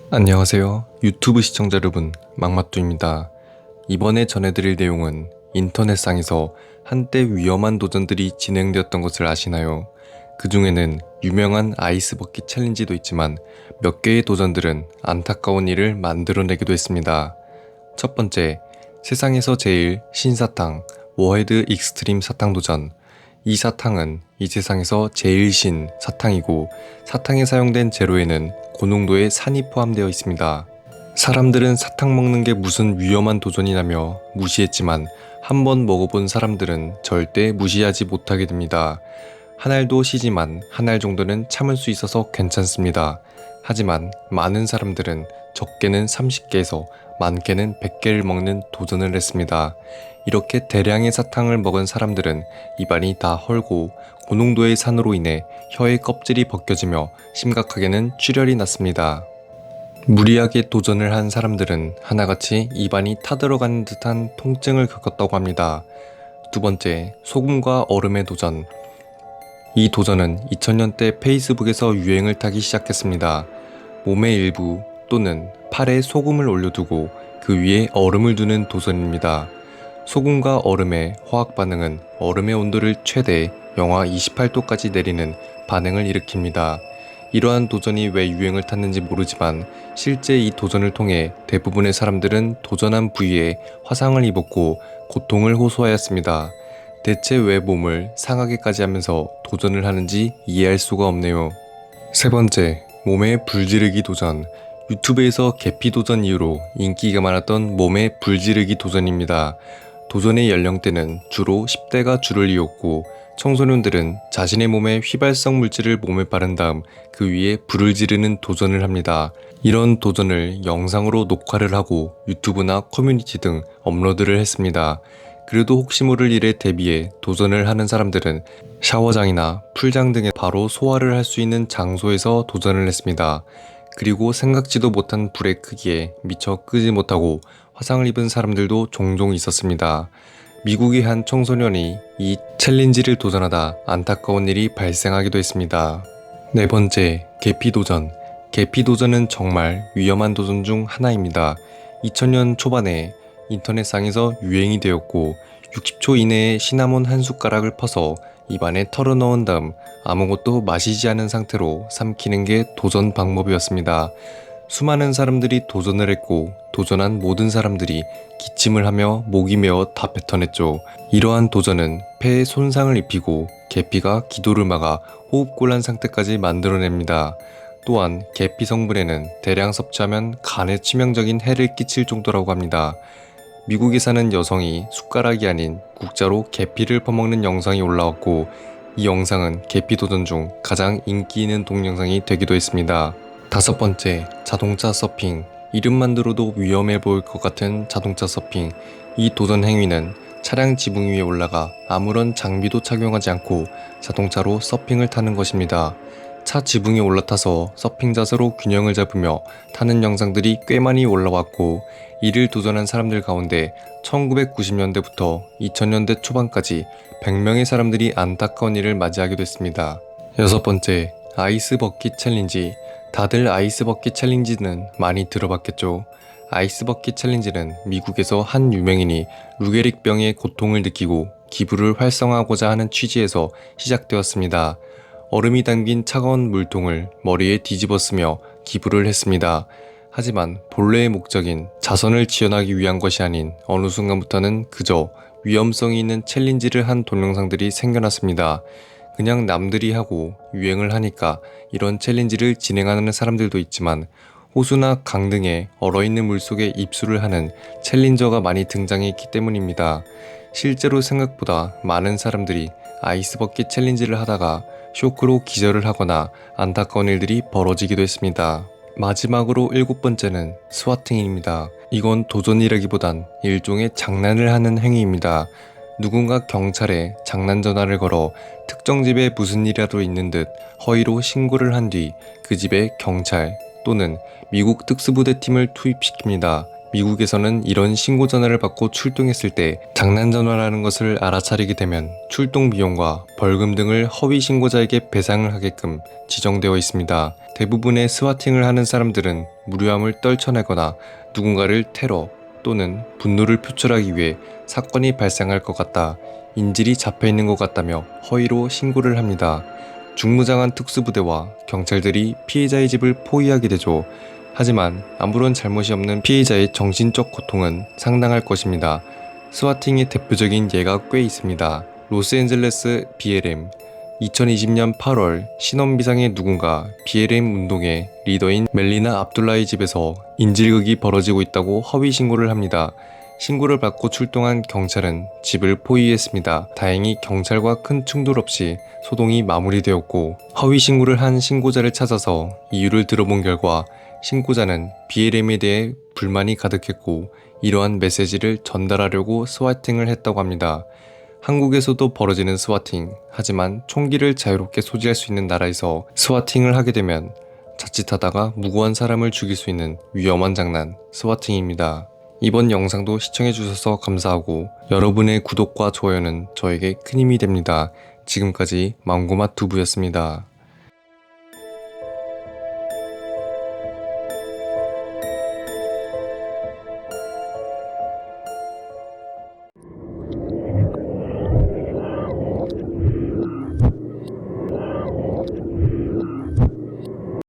안녕하세요. 유튜브 시청자 여러분, 막마뚜입니다. 이번에 전해드릴 내용은 인터넷상에서 한때 위험한 도전들이 진행되었던 것을 아시나요? 그 중에는 유명한 아이스 버킷 챌린지도 있지만 몇 개의 도전들은 안타까운 일을 만들어내기도 했습니다. 첫 번째, 세상에서 제일 신사탕, 워헤드 익스트림 사탕 도전. 이 사탕은 이 세상에서 제일 신 사탕이고 사탕에 사용된 재료에는 고농도의 산이 포함되어 있습니다. 사람들은 사탕 먹는 게 무슨 위험한 도전이라며 무시했지만 한번 먹어본 사람들은 절대 무시하지 못하게 됩니다. 한 알도 시지만 한 알 정도는 참을 수 있어서 괜찮습니다. 하지만 많은 사람들은 적게는 30개에서 많게는 100개를 먹는 도전을 했습니다. 이렇게 대량의 사탕을 먹은 사람들은 입안이 다 헐고 고농도의 산으로 인해 혀의 껍질이 벗겨지며 심각하게는 출혈이 났습니다. 무리하게 도전을 한 사람들은 하나같이 입안이 타들어가는 듯한 통증을 겪었다고 합니다. 두 번째, 소금과 얼음의 도전. 이 도전은 2000년대 페이스북에서 유행을 타기 시작했습니다. 몸의 일부 또는 팔에 소금을 올려두고 그 위에 얼음을 두는 도전입니다. 소금과 얼음의 화학 반응은 얼음의 온도를 최대 영하 28도까지 내리는 반응을 일으킵니다. 이러한 도전이 왜 유행을 탔는지 모르지만 실제 이 도전을 통해 대부분의 사람들은 도전한 부위에 화상을 입었고 고통을 호소하였습니다. 대체 왜 몸을 상하게까지 하면서 도전을 하는지 이해할 수가 없네요. 세 번째, 몸에 불지르기 도전. 유튜브에서 계피 도전 이후로 인기가 많았던 몸에 불지르기 도전입니다. 도전의 연령대는 주로 10대가 줄을 이었고 청소년들은 자신의 몸에 휘발성 물질을 몸에 바른 다음 그 위에 불을 지르는 도전을 합니다. 이런 도전을 영상으로 녹화를 하고 유튜브나 커뮤니티 등 업로드를 했습니다. 그래도 혹시 모를 일에 대비해 도전을 하는 사람들은 샤워장이나 풀장 등에 바로 소화를 할 수 있는 장소에서 도전을 했습니다. 그리고 생각지도 못한 불의 크기에 미처 끄지 못하고 화상을 입은 사람들도 종종 있었습니다. 미국의 한 청소년이 이 챌린지를 도전하다 안타까운 일이 발생하기도 했습니다. 네 번째, 계피 도전. 계피 도전은 정말 위험한 도전 중 하나입니다. 2000년 초반에 인터넷상에서 유행이 되었고 60초 이내에 시나몬 한 숟가락을 퍼서 입안에 털어넣은 다음 아무것도 마시지 않은 상태로 삼키는 게 도전 방법이었습니다. 수많은 사람들이 도전을 했고 도전한 모든 사람들이 기침을 하며 목이 메어 다 뱉어냈죠. 이러한 도전은 폐에 손상을 입히고 계피가 기도를 막아 호흡곤란 상태까지 만들어냅니다. 또한 계피 성분에는 대량 섭취하면 간에 치명적인 해를 끼칠 정도라고 합니다. 미국에 사는 여성이 숟가락이 아닌 국자로 계피를 퍼먹는 영상이 올라왔고 이 영상은 계피 도전 중 가장 인기 있는 동영상이 되기도 했습니다. 다섯 번째, 자동차 서핑. 이름만 들어도 위험해 보일 것 같은 자동차 서핑. 이 도전 행위는 차량 지붕 위에 올라가 아무런 장비도 착용하지 않고 자동차로 서핑을 타는 것입니다. 차 지붕에 올라타서 서핑 자세로 균형을 잡으며 타는 영상들이 꽤 많이 올라왔고 이를 도전한 사람들 가운데 1990년대부터 2000년대 초반까지 100명의 사람들이 안타까운 일을 맞이하기도 했습니다. 여섯 번째, 아이스 버킷 챌린지. 다들 아이스 버킷 챌린지는 많이 들어봤겠죠. 아이스 버킷 챌린지는 미국에서 한 유명인이 루게릭병의 고통을 느끼고 기부를 활성화하고자 하는 취지에서 시작되었습니다. 얼음이 담긴 차가운 물통을 머리에 뒤집어 쓰며 기부를 했습니다. 하지만 본래의 목적인 자선을 지원하기 위한 것이 아닌 어느 순간부터는 그저 위험성이 있는 챌린지를 한 동영상들이 생겨났습니다. 그냥 남들이 하고 유행을 하니까 이런 챌린지를 진행하는 사람들도 있지만 호수나 강 등의 얼어있는 물속에 입수를 하는 챌린저가 많이 등장했기 때문입니다. 실제로 생각보다 많은 사람들이 아이스버킷 챌린지를 하다가 쇼크로 기절을 하거나 안타까운 일들이 벌어지기도 했습니다. 마지막으로 일곱 번째는 스와팅입니다. 이건 도전이라기보단 일종의 장난을 하는 행위입니다. 누군가 경찰에 장난 전화를 걸어 특정 집에 무슨 일이라도 있는 듯 허위로 신고를 한 뒤 그 집에 경찰 또는 미국 특수부대 팀을 투입시킵니다. 미국에서는 이런 신고 전화를 받고 출동했을 때 장난 전화라는 것을 알아차리게 되면 출동 비용과 벌금 등을 허위 신고자에게 배상을 하게끔 지정되어 있습니다. 대부분의 스와팅을 하는 사람들은 무료함을 떨쳐내거나 누군가를 테러 또는 분노를 표출하기 위해 사건이 발생할 것 같다, 인질이 잡혀있는 것 같다며 허위로 신고를 합니다. 중무장한 특수부대와 경찰들이 피해자의 집을 포위하게 되죠. 하지만 아무런 잘못이 없는 피해자의 정신적 고통은 상당할 것입니다. 스와팅의 대표적인 예가 꽤 있습니다. 로스앤젤레스 BLM 2020년 8월 신원비상의 누군가 BLM 운동의 리더인 멜리나 압둘라의 집에서 인질극이 벌어지고 있다고 허위 신고를 합니다. 신고를 받고 출동한 경찰은 집을 포위했습니다. 다행히 경찰과 큰 충돌 없이 소동이 마무리되었고, 허위 신고를 한 신고자를 찾아서 이유를 들어본 결과 신고자는 BLM에 대해 불만이 가득했고 이러한 메시지를 전달하려고 스와팅을 했다고 합니다. 한국에서도 벌어지는 스와팅, 하지만 총기를 자유롭게 소지할 수 있는 나라에서 스와팅을 하게 되면 자칫하다가 무고한 사람을 죽일 수 있는 위험한 장난, 스와팅입니다. 이번 영상도 시청해주셔서 감사하고 여러분의 구독과 좋아요는 저에게 큰 힘이 됩니다. 지금까지 망고맛 두부였습니다.